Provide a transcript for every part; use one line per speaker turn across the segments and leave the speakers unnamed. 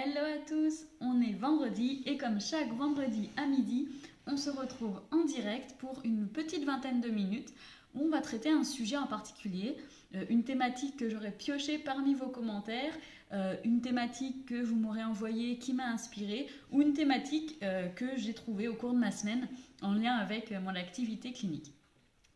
Hello à tous, on est vendredi et comme chaque vendredi à midi, on se retrouve en direct pour une petite vingtaine de minutes où on va traiter un sujet en particulier, une thématique que j'aurais piochée parmi vos commentaires, une thématique que vous m'aurez envoyée qui m'a inspirée ou une thématique que j'ai trouvée au cours de ma semaine en lien avec mon activité clinique.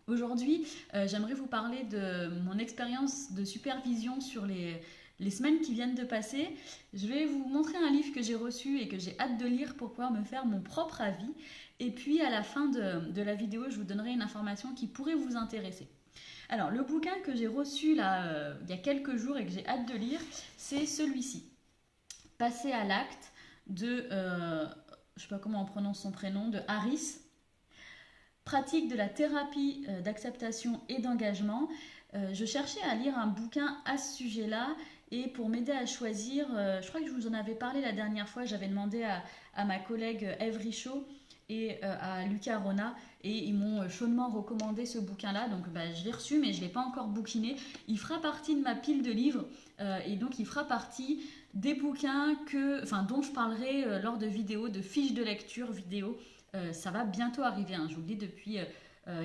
Aujourd'hui, j'aimerais vous parler de mon expérience de supervision sur les semaines qui viennent de passer. Je vais vous montrer un livre que j'ai reçu et que j'ai hâte de lire pour pouvoir me faire mon propre avis. Et puis à la fin de la vidéo, je vous donnerai une information qui pourrait vous intéresser. Alors, le bouquin que j'ai reçu là, il y a quelques jours et que j'ai hâte de lire, c'est celui-ci. Passer à l'acte de, je ne sais pas comment on prononce son prénom, de Harris. Pratique de la thérapie d'acceptation et d'engagement. Je cherchais à lire un bouquin à ce sujet-là et pour m'aider à choisir, je crois que je vous en avais parlé la dernière fois, j'avais demandé à ma collègue Ève Richaud et à Lucas Rona et ils m'ont chaudement recommandé ce bouquin-là, donc je l'ai reçu mais je ne l'ai pas encore bouquiné. Il fera partie de ma pile de livres et donc il fera partie des bouquins dont je parlerai lors de vidéos, de fiches de lecture vidéo. Ça va bientôt arriver, hein. Je vous le dis depuis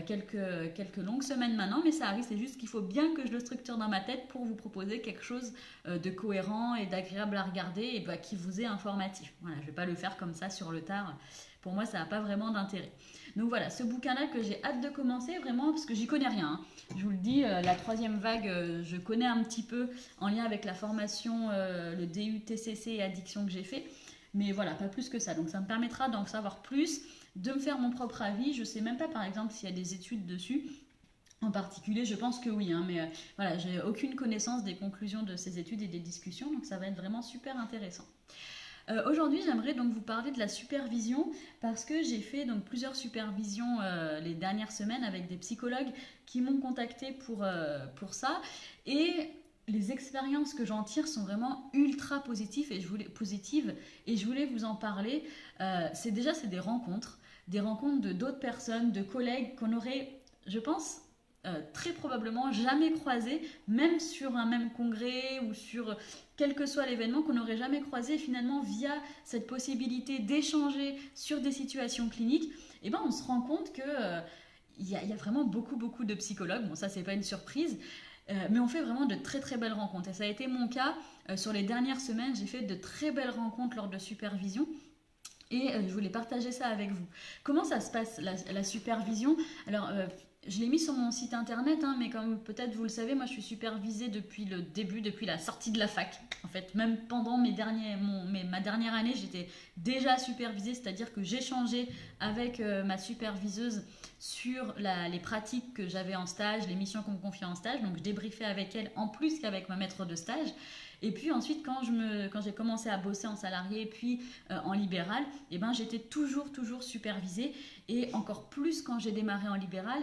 quelques longues semaines maintenant, mais ça arrive, c'est juste qu'il faut bien que je le structure dans ma tête pour vous proposer quelque chose de cohérent et d'agréable à regarder et qui vous est informatif. Voilà, je ne vais pas le faire comme ça sur le tard, pour moi ça n'a pas vraiment d'intérêt. Donc voilà, ce bouquin-là que j'ai hâte de commencer vraiment parce que j'y connais rien, hein. Je vous le dis, la troisième vague, je connais un petit peu en lien avec la formation, le DU TCC et addiction que j'ai fait. Mais voilà, pas plus que ça. Donc ça me permettra d'en savoir plus, de me faire mon propre avis. Je ne sais même pas par exemple s'il y a des études dessus. En particulier, je pense que oui, hein, mais voilà, j'ai aucune connaissance des conclusions de ces études et des discussions, donc ça va être vraiment super intéressant. Aujourd'hui, j'aimerais donc vous parler de la supervision parce que j'ai fait donc plusieurs supervisions les dernières semaines avec des psychologues qui m'ont contacté pour ça et les expériences que j'en tire sont vraiment ultra positives et je voulais vous en parler. C'est des rencontres de d'autres personnes, de collègues qu'on aurait, je pense, très probablement jamais croisés, même sur un même congrès ou sur quel que soit l'événement, qu'on n'aurait jamais croisé. Finalement, via cette possibilité d'échanger sur des situations cliniques, on se rend compte que il y a vraiment beaucoup de psychologues. Bon, ça, c'est pas une surprise. Mais on fait vraiment de très très belles rencontres. Et ça a été mon cas sur les dernières semaines. J'ai fait de très belles rencontres lors de supervision. Et je voulais partager ça avec vous. Comment ça se passe la supervision? Alors, je l'ai mis sur mon site internet, hein, mais comme peut-être vous le savez, moi je suis supervisée depuis le début, depuis la sortie de la fac. En fait, même pendant ma dernière année, j'étais déjà supervisée, c'est-à-dire que j'échangeais avec ma superviseuse sur les pratiques que j'avais en stage, les missions qu'on me confiait en stage. Donc je débriefais avec elle en plus qu'avec ma maître de stage. Et puis ensuite, quand j'ai commencé à bosser en salarié puis en libéral, j'étais toujours supervisée. Et encore plus quand j'ai démarré en libéral.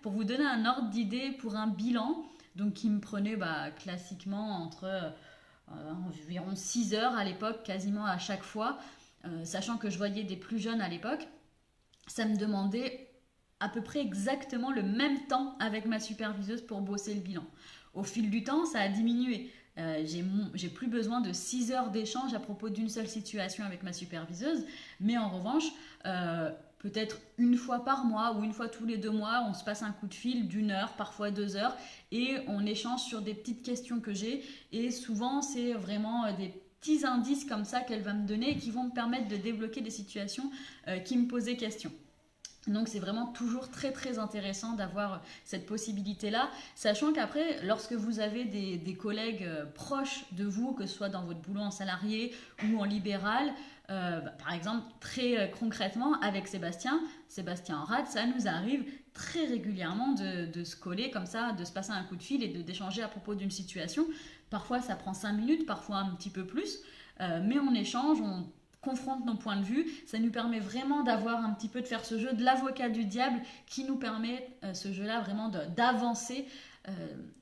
Pour vous donner un ordre d'idée pour un bilan, donc qui me prenait classiquement entre environ 6 heures à l'époque, quasiment à chaque fois, sachant que je voyais des plus jeunes à l'époque, ça me demandait à peu près exactement le même temps avec ma superviseuse pour bosser le bilan. Au fil du temps, ça a diminué. J'ai plus besoin de 6 heures d'échange à propos d'une seule situation avec ma superviseuse, mais en revanche, peut-être une fois par mois ou une fois tous les 2 mois, on se passe un coup de fil d'une heure, parfois 2 heures, et on échange sur des petites questions que j'ai. Et souvent, c'est vraiment des petits indices comme ça qu'elle va me donner et qui vont me permettre de débloquer des situations qui me posaient question. Donc c'est vraiment toujours très très intéressant d'avoir cette possibilité-là, sachant qu'après, lorsque vous avez des collègues proches de vous, que ce soit dans votre boulot en salarié ou en libéral, par exemple, très concrètement, avec Sébastien en rad, ça nous arrive très régulièrement de se coller comme ça, de se passer un coup de fil et d'échanger à propos d'une situation. Parfois ça prend 5 minutes, parfois un petit peu plus, mais on échange, on confronte nos points de vue, ça nous permet vraiment d'avoir un petit peu de faire ce jeu de l'avocat du diable qui nous permet ce jeu-là vraiment d'avancer.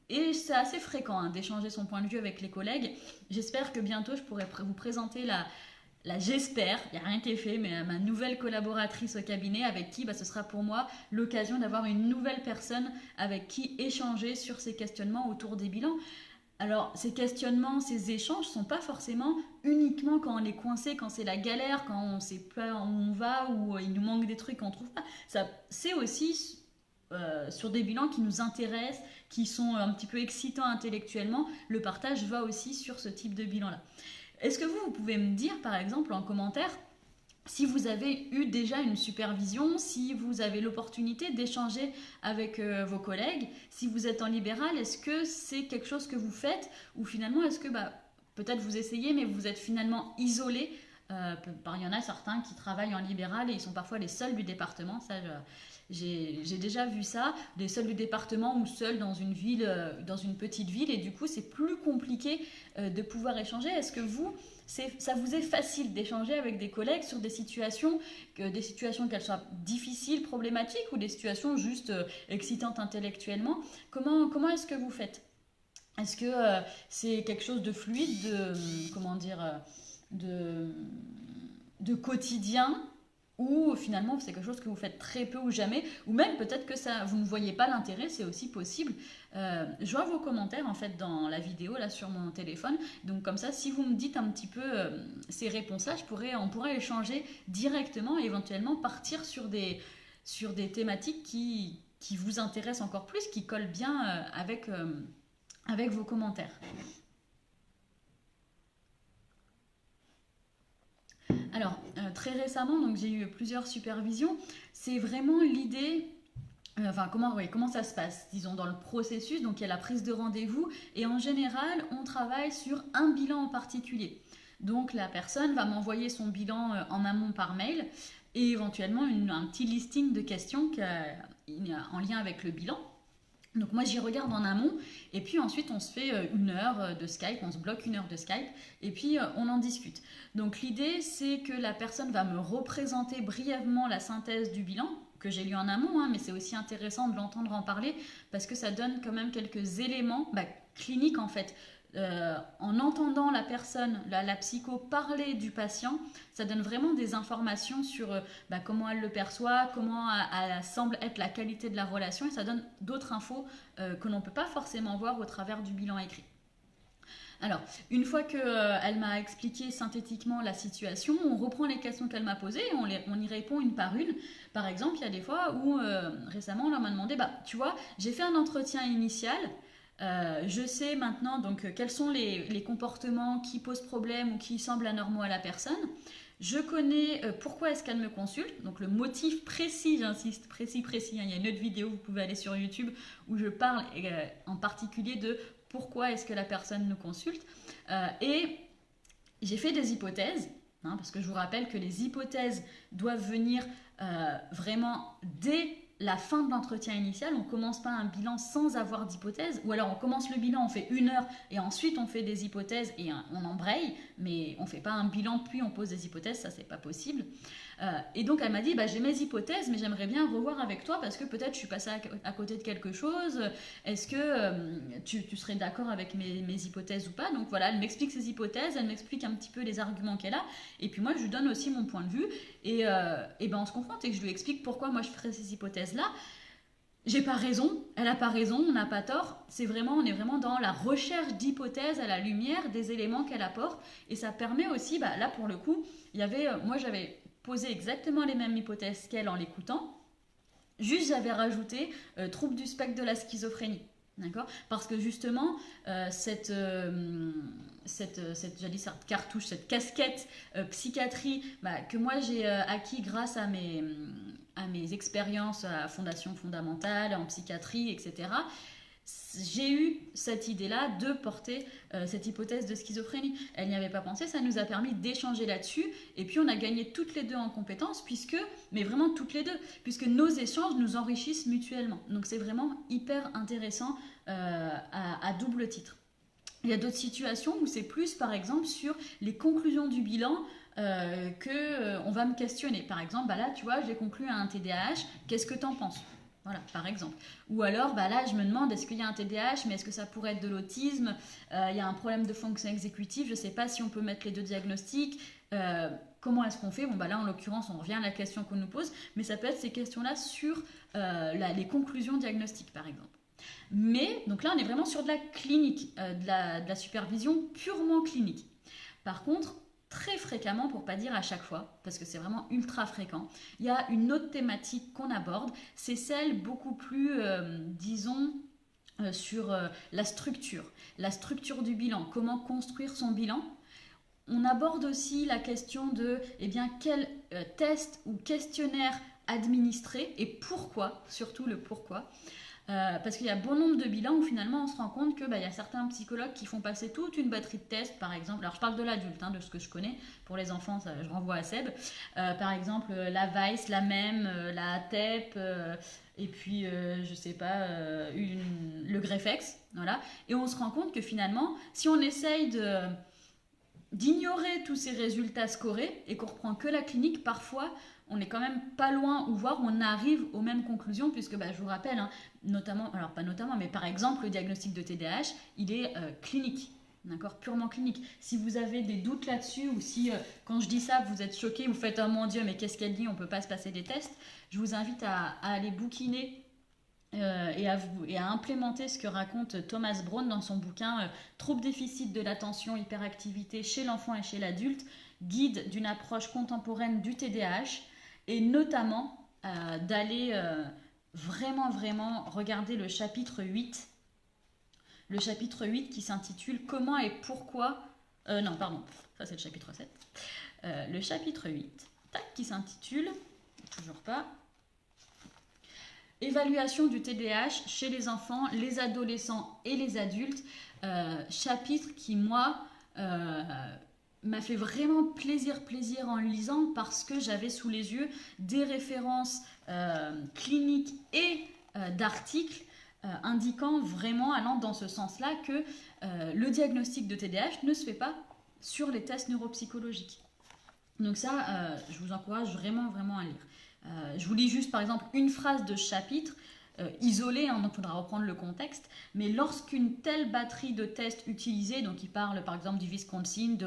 Et c'est assez fréquent hein, d'échanger son point de vue avec les collègues. J'espère que bientôt je pourrai vous présenter j'espère, il n'y a rien qui est fait, mais ma nouvelle collaboratrice au cabinet avec qui ce sera pour moi l'occasion d'avoir une nouvelle personne avec qui échanger sur ces questionnements autour des bilans. Alors, ces questionnements, ces échanges sont pas forcément uniquement quand on est coincé, quand c'est la galère, quand on sait pas où on va, ou il nous manque des trucs qu'on trouve pas. Ça, c'est aussi sur des bilans qui nous intéressent, qui sont un petit peu excitants intellectuellement. Le partage va aussi sur ce type de bilan-là. Est-ce que vous pouvez me dire, par exemple, en commentaire, si vous avez eu déjà une supervision, si vous avez l'opportunité d'échanger avec vos collègues, si vous êtes en libéral, est-ce que c'est quelque chose que vous faites ou finalement est-ce que peut-être vous essayez mais vous êtes finalement isolé. Il y en a certains qui travaillent en libéral et ils sont parfois les seuls du département. Ça, j'ai déjà vu ça, les seuls du département ou seuls dans une ville, dans une petite ville, et du coup c'est plus compliqué de pouvoir échanger. Est-ce que ça vous est facile d'échanger avec des collègues sur des situations qu'elles soient difficiles, problématiques, ou des situations juste excitantes intellectuellement? Comment est-ce que vous faites? Est-ce que c'est quelque chose de fluide, comment dire, de quotidien, ou finalement c'est quelque chose que vous faites très peu ou jamais, ou même peut-être que ça, vous ne voyez pas l'intérêt, c'est aussi possible. Je vois vos commentaires en fait dans la vidéo là sur mon téléphone, donc comme ça si vous me dites un petit peu ces réponses-là, on pourrait échanger directement et éventuellement partir sur des thématiques qui vous intéressent encore plus, qui collent bien avec vos commentaires. Alors, très récemment, donc j'ai eu plusieurs supervisions. C'est vraiment l'idée, comment ça se passe, disons, dans le processus. Donc, il y a la prise de rendez-vous et en général, on travaille sur un bilan en particulier. Donc, la personne va m'envoyer son bilan en amont par mail et éventuellement un petit listing de questions en lien avec le bilan. Donc moi j'y regarde en amont et puis ensuite on se fait une heure de Skype, on se bloque une heure de Skype et puis on en discute. Donc l'idée c'est que la personne va me représenter brièvement la synthèse du bilan que j'ai lu en amont, mais c'est aussi intéressant de l'entendre en parler parce que ça donne quand même quelques éléments cliniques en fait. En entendant la personne, la psycho, parler du patient, ça donne vraiment des informations sur comment elle le perçoit, comment elle semble être la qualité de la relation, et ça donne d'autres infos que l'on ne peut pas forcément voir au travers du bilan écrit. Alors, une fois qu'elle m'a expliqué synthétiquement la situation, on reprend les questions qu'elle m'a posées et on y répond une par une. Par exemple, il y a des fois où récemment on m'a demandé, tu vois, j'ai fait un entretien initial, je sais maintenant donc quels sont les comportements qui posent problème ou qui semblent anormaux à la personne. Je connais pourquoi est-ce qu'elle me consulte, donc le motif précis, j'insiste, précis. Il y a une autre vidéo, vous pouvez aller sur YouTube, où je parle en particulier de pourquoi est-ce que la personne nous consulte. Et j'ai fait des hypothèses, parce que je vous rappelle que les hypothèses doivent venir vraiment dès la fin de l'entretien initial. On ne commence pas un bilan sans avoir d'hypothèse, ou alors on commence le bilan, on fait une heure et ensuite on fait des hypothèses et on embraye, mais on ne fait pas un bilan puis on pose des hypothèses, ça c'est pas possible. Et donc elle m'a dit j'ai mes hypothèses mais j'aimerais bien revoir avec toi parce que peut-être je suis passée à côté de quelque chose, est-ce que tu serais d'accord avec mes hypothèses ou pas? Donc voilà, elle m'explique ses hypothèses, elle m'explique un petit peu les arguments qu'elle a et puis moi je lui donne aussi mon point de vue et on se confronte et que je lui explique pourquoi moi je ferais ces hypothèses là. J'ai pas raison, elle a pas raison, on n'a pas tort. On est vraiment dans la recherche d'hypothèses à la lumière des éléments qu'elle apporte. Et ça permet aussi, là pour le coup, moi j'avais posé exactement les mêmes hypothèses qu'elle en l'écoutant. Juste j'avais rajouté trouble du spectre de la schizophrénie. D'accord? Parce que justement, cette cartouche, cette casquette psychiatrie que moi j'ai acquis grâce à mes expériences à Fondation Fondamentale, en psychiatrie, etc., j'ai eu cette idée-là de porter cette hypothèse de schizophrénie. Elle n'y avait pas pensé, ça nous a permis d'échanger là-dessus, et puis on a gagné toutes les deux en compétences, mais vraiment toutes les deux, puisque nos échanges nous enrichissent mutuellement. Donc c'est vraiment hyper intéressant à double titre. Il y a d'autres situations où c'est plus, par exemple, sur les conclusions du bilan qu'on va me questionner. Par exemple, là, tu vois, j'ai conclu à un TDAH, qu'est-ce que tu en penses? Voilà, par exemple. Ou alors, là, je me demande, est-ce qu'il y a un TDAH, mais est-ce que ça pourrait être de l'autisme? Il y a un problème de fonction exécutive, je ne sais pas si on peut mettre les deux diagnostics. Comment est-ce qu'on fait? Là, en l'occurrence, on revient à la question qu'on nous pose, mais ça peut être ces questions-là sur les conclusions diagnostiques, par exemple. Mais, donc là, on est vraiment sur de la clinique, de la supervision purement clinique. Par contre, très fréquemment, pour pas dire à chaque fois, parce que c'est vraiment ultra fréquent, il y a une autre thématique qu'on aborde, c'est celle beaucoup plus, disons, sur la structure du bilan, comment construire son bilan. On aborde aussi la question de quel test ou questionnaire administrer et pourquoi, surtout le pourquoi. Parce qu'il y a bon nombre de bilans où finalement on se rend compte que y a certains psychologues qui font passer toute une batterie de tests, par exemple, alors je parle de l'adulte, de ce que je connais, pour les enfants ça, je renvoie à Seb, par exemple la Weiss, la MEM, la ATEP, et puis je sais pas, le Greffex, voilà, et on se rend compte que finalement si on essaye d'ignorer tous ces résultats scorés et qu'on reprend que la clinique, parfois on n'est quand même pas loin, ou voire on arrive aux mêmes conclusions, puisque je vous rappelle, notamment, alors pas notamment, mais par exemple le diagnostic de TDAH, il est clinique, d'accord, purement clinique. Si vous avez des doutes là-dessus, ou si quand je dis ça vous êtes choqué, vous faites oh mon Dieu mais qu'est-ce qu'elle dit, on peut pas se passer des tests, je vous invite à aller bouquiner et à implémenter ce que raconte Thomas Brown dans son bouquin Troubles déficit de l'attention, hyperactivité chez l'enfant et chez l'adulte, guide d'une approche contemporaine du TDAH, et notamment d'aller vraiment regarder le chapitre 8. Le chapitre 8 qui s'intitule Comment et pourquoi... non, pardon, ça c'est le chapitre 7. Le chapitre 8, qui s'intitule, toujours pas... Évaluation du TDAH chez les enfants, les adolescents et les adultes. Chapitre qui, moi, m'a fait vraiment plaisir en le lisant, parce que j'avais sous les yeux des références cliniques et d'articles indiquant vraiment, allant dans ce sens-là, que le diagnostic de TDAH ne se fait pas sur les tests neuropsychologiques. Donc ça, je vous encourage vraiment à lire. Je vous lis juste par exemple une phrase de chapitre isolée, donc il faudra reprendre le contexte, mais lorsqu'une telle batterie de tests utilisés, donc il parle par exemple du Wisconsin, de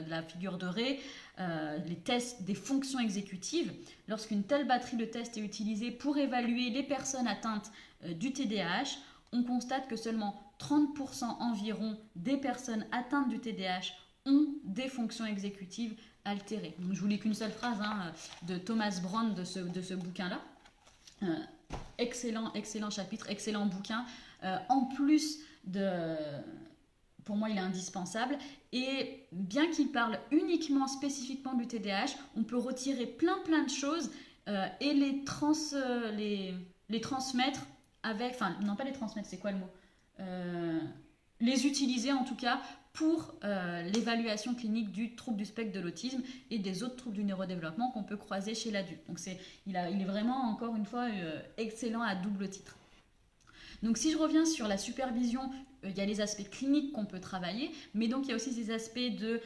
la figure de Ray, les tests des fonctions exécutives, lorsqu'une telle batterie de tests est utilisée pour évaluer les personnes atteintes du TDAH, on constate que seulement 30% environ des personnes atteintes du TDAH ont des fonctions exécutives altérées. Donc, je vous lis qu'une seule phrase de Thomas Brown de ce bouquin-là. Excellent chapitre, excellent bouquin. En plus pour moi, il est indispensable. Et bien qu'il parle uniquement, spécifiquement du TDAH, on peut retirer plein de choses et les transmettre avec... Enfin, non, pas les transmettre, c'est quoi le mot les utiliser en tout cas pour l'évaluation clinique du trouble du spectre de l'autisme et des autres troubles du neurodéveloppement qu'on peut croiser chez l'adulte. Donc il est vraiment, encore une fois, excellent à double titre. Donc si je reviens sur la supervision, il y a les aspects cliniques qu'on peut travailler, mais donc il y a aussi ces aspects de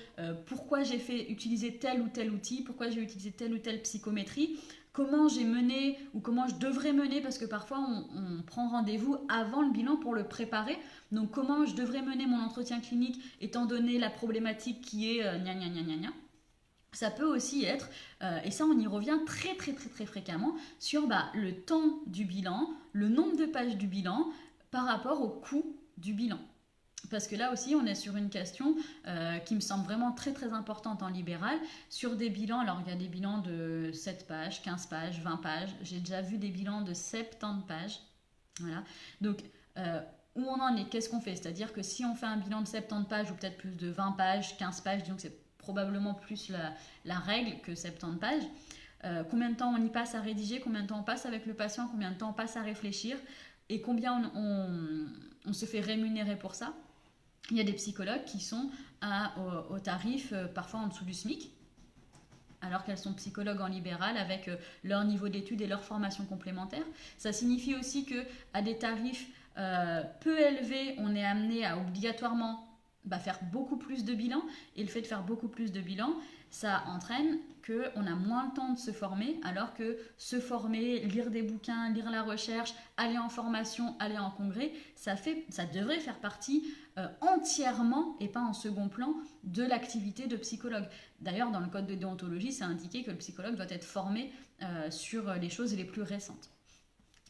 pourquoi j'ai fait utiliser tel ou tel outil, pourquoi j'ai utilisé telle ou telle psychométrie, comment j'ai mené ou comment je devrais mener, parce que parfois on prend rendez-vous avant le bilan pour le préparer. Donc comment je devrais mener mon entretien clinique étant donné la problématique qui est gna gna gna gna gna. Ça peut aussi être, et ça on y revient très fréquemment, sur le temps du bilan, le nombre de pages du bilan par rapport au coût du bilan. Parce que là aussi, on est sur une question qui me semble vraiment très importante en libéral. Sur des bilans, alors il y a des bilans de 7 pages, 15 pages, 20 pages. J'ai déjà vu des bilans de 70 pages. Voilà. Donc, où on en est, qu'est-ce qu'on fait? C'est-à-dire que si on fait un bilan de 70 pages ou peut-être plus de 20 pages, 15 pages, disons que c'est probablement plus la règle que 70 pages. Combien de temps on y passe à rédiger, combien de temps on passe avec le patient, combien de temps on passe à réfléchir et combien on se fait rémunérer pour ça. Il y a des psychologues qui sont au tarif parfois en dessous du SMIC, alors qu'elles sont psychologues en libéral avec leur niveau d'études et leur formation complémentaire. Ça signifie aussi qu'à des tarifs peu élevés, on est amené à obligatoirement faire beaucoup plus de bilans. Et le fait de faire beaucoup plus de bilans, ça entraîne qu'on a moins le temps de se former, alors que se former, lire des bouquins, lire la recherche, aller en formation, aller en congrès, ça devrait faire partie entièrement, et pas en second plan, de l'activité de psychologue. D'ailleurs, dans le code de déontologie, c'est indiqué que le psychologue doit être formé sur les choses les plus récentes.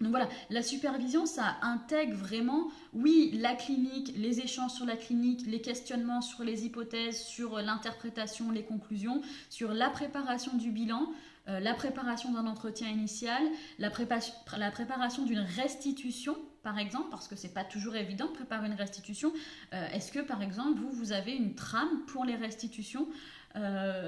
Donc voilà, la supervision, ça intègre vraiment, oui, la clinique, les échanges sur la clinique, les questionnements sur les hypothèses, sur l'interprétation, les conclusions, sur la préparation du bilan, la préparation d'un entretien initial, la préparation d'une restitution, par exemple, parce que c'est pas toujours évident de préparer une restitution. Est-ce que, par exemple, vous avez une trame pour les restitutions?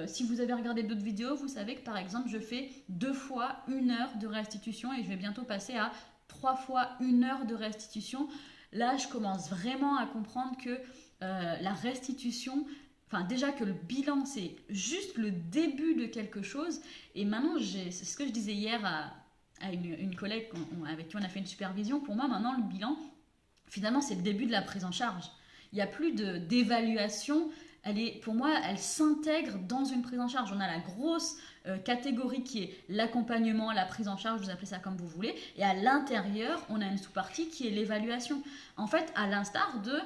Si vous avez regardé d'autres vidéos, vous savez que par exemple je fais 2 fois 1 heure de restitution et je vais bientôt passer à 3 fois 1 heure de restitution. Là, je commence vraiment à comprendre que la restitution, enfin déjà que le bilan c'est juste le début de quelque chose. Et maintenant, c'est ce que je disais hier à une collègue avec qui on a fait une supervision. Pour moi, maintenant, le bilan, finalement, c'est le début de la prise en charge. Il n'y a plus d'évaluation. Pour moi, elle s'intègre dans une prise en charge. On a la grosse catégorie qui est l'accompagnement, la prise en charge, vous appelez ça comme vous voulez. Et à l'intérieur, on a une sous-partie qui est l'évaluation. En fait, à l'instar de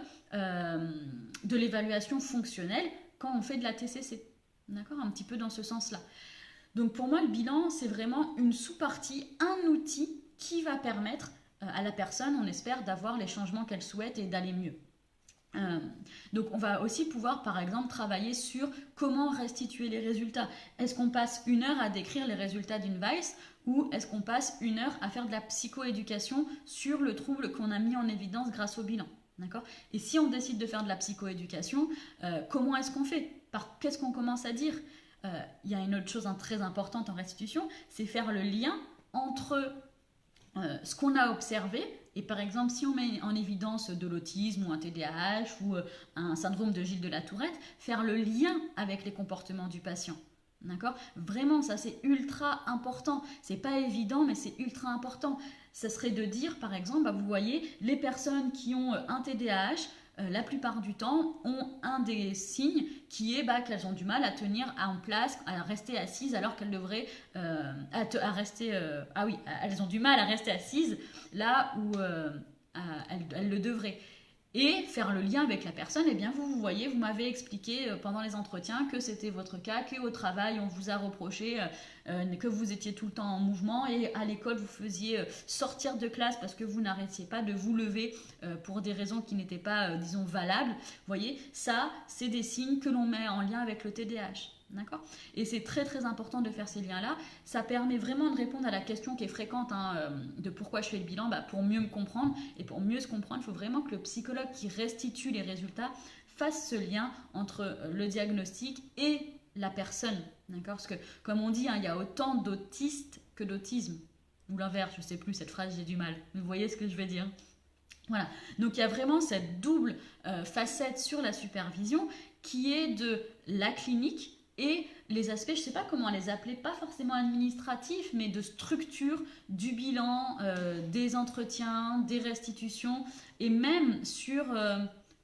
l'évaluation fonctionnelle quand on fait de la TCC. D'accord? Un petit peu dans ce sens-là. Donc pour moi, le bilan, c'est vraiment une sous-partie, un outil qui va permettre à la personne, on espère, d'avoir les changements qu'elle souhaite et d'aller mieux. Donc on va aussi pouvoir par exemple travailler sur comment restituer les résultats. Est-ce qu'on passe 1 heure à décrire les résultats d'une VICE ou est-ce qu'on passe 1 heure à faire de la psychoéducation sur le trouble qu'on a mis en évidence grâce au bilan? D'accord? Et si on décide de faire de la psychoéducation, comment est-ce qu'on fait? Qu'est-ce qu'on commence à dire? Il y a une autre chose très importante en restitution, c'est faire le lien entre ce qu'on a observé. Et par exemple, si on met en évidence de l'autisme ou un TDAH ou un syndrome de Gilles de la Tourette, faire le lien avec les comportements du patient. D'accord? Vraiment, ça c'est ultra important. C'est pas évident, mais c'est ultra important. Ça serait de dire, par exemple, vous voyez, les personnes qui ont un TDAH, la plupart du temps, ont un des signes qui est qu'elles ont du mal à tenir en place, à rester assises alors qu'elles devraient elles ont du mal à rester assises là où elles le devraient. Et faire le lien avec la personne, eh bien vous voyez, vous m'avez expliqué pendant les entretiens que c'était votre cas, qu'au travail on vous a reproché que vous étiez tout le temps en mouvement et à l'école vous faisiez sortir de classe parce que vous n'arrêtiez pas de vous lever pour des raisons qui n'étaient pas, disons, valables. Vous voyez, ça c'est des signes que l'on met en lien avec le TDAH. D'accord? Et c'est très très important de faire ces liens-là. Ça permet vraiment de répondre à la question qui est fréquente de pourquoi je fais le bilan. Pour mieux me comprendre. Et pour mieux se comprendre, il faut vraiment que le psychologue qui restitue les résultats fasse ce lien entre le diagnostic et la personne. D'accord? Parce que comme on dit, il y a autant d'autistes que d'autisme. Ou l'inverse, je ne sais plus, cette phrase j'ai du mal. Vous voyez ce que je veux dire? Voilà. Donc il y a vraiment cette double facette sur la supervision qui est de la clinique et les aspects, je ne sais pas comment les appeler, pas forcément administratifs, mais de structure du bilan, des entretiens, des restitutions, et même sur,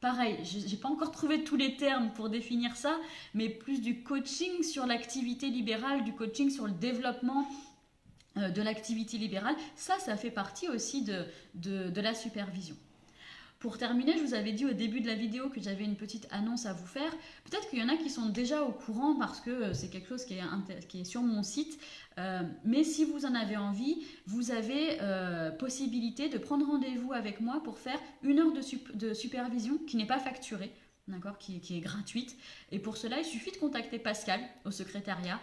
pareil, je n'ai pas encore trouvé tous les termes pour définir ça, mais plus du coaching sur l'activité libérale, du coaching sur le développement de l'activité libérale. Ça fait partie aussi de la supervision. Pour terminer, je vous avais dit au début de la vidéo que j'avais une petite annonce à vous faire. Peut-être qu'il y en a qui sont déjà au courant parce que c'est quelque chose qui est sur mon site. Mais si vous en avez envie, vous avez possibilité de prendre rendez-vous avec moi pour faire 1 heure de supervision qui n'est pas facturée. D'accord, qui est gratuite. Et pour cela, il suffit de contacter Pascal au secrétariat,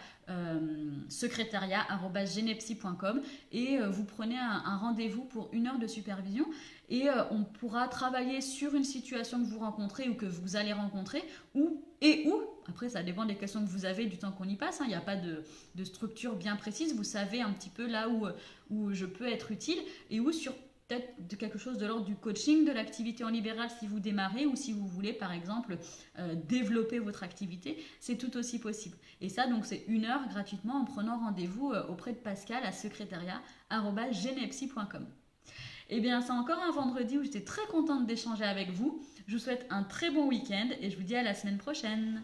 secrétariat@genepsy.com et vous prenez un rendez-vous pour 1 heure de supervision et on pourra travailler sur une situation que vous rencontrez ou que vous allez rencontrer où, après ça dépend des questions que vous avez du temps qu'on y passe, il n'y a pas de structure bien précise, vous savez un petit peu là où je peux être utile et où sur peut-être de quelque chose de l'ordre du coaching, de l'activité en libéral si vous démarrez ou si vous voulez par exemple développer votre activité, c'est tout aussi possible. Et ça donc c'est 1 heure gratuitement en prenant rendez-vous auprès de Pascal à secrétariat@genepsy.com. Et bien c'est encore un vendredi où j'étais très contente d'échanger avec vous. Je vous souhaite un très bon week-end et je vous dis à la semaine prochaine.